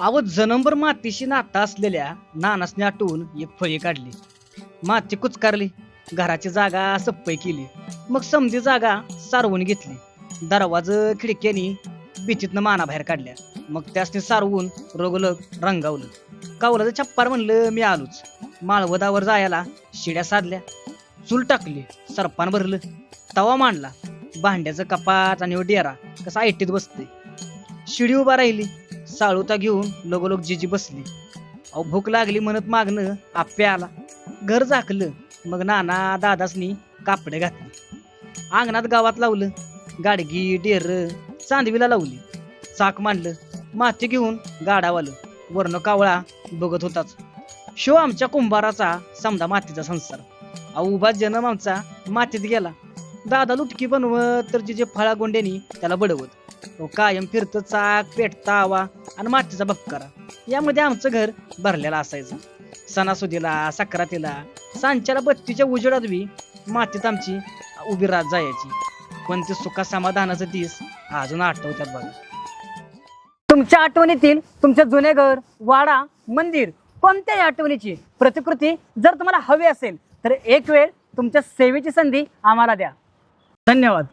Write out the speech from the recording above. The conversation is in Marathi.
अहो जन्मभर मातीशी नाता असलेल्या नानासने आठवून एक फळी काढली. माती कुचकारली, घराची जागा सप्पई केली. मग समधी जागा सारवून घेतली. दरवाज खिडक्यानी भीतीतनं माना बाहेर काढल्या. मग त्यासनी सारवून रोगलग रंगावलं. कावलाचं छप्पार म्हणलं मी आलोच. माळवदावर जायला शिड्या साधल्या. चूल टाकली, सरपान भरलं, तवा मांडला. भांड्याचं कपाट आणि डेरा कसा ऐटीत बसते. शिडी उभा राहिली, साळूता घेऊन लगोलग जिजी बसली. अहो भूक लागली म्हणत मागणं आप्या आला. घर झाकलं, मग नाना दादासनी कापडे घातली. अंगणात गावात लावलं, गाडगी डेर चांदवीला लावली. चाक मांडलं, माती घेऊन गाडावालं. वर्ण कावळा बघत होताच. शो आमच्या कुंभाराचा समजा मातीचा संसार. अहो उभा जन्म आमचा मातीत गेला. दादा लुटकी बनवत तर जिजे फळा गोंड्यानी त्याला बडवत. तो कायम फिरत चाक पेटता आवा आणि मातीचा बक्कारा. यामध्ये आमचं घर भरलेलं असायचं. सणासुदीला सक्रातीला सांच्याला बत्तीच्या उजेडात बी मातीत आमची उभी रात जायची. पण ते सुखा समाधानाचं दिस अजून आठवतात बघा. तुमच्या आठवणीतील तुमच्या जुने घर, वाडा, मंदिर कोणत्याही आठवणीची प्रतिकृती जर तुम्हाला हवी असेल तर एक वेळ तुमच्या सेवेची संधी आम्हाला द्या. धन्यवाद.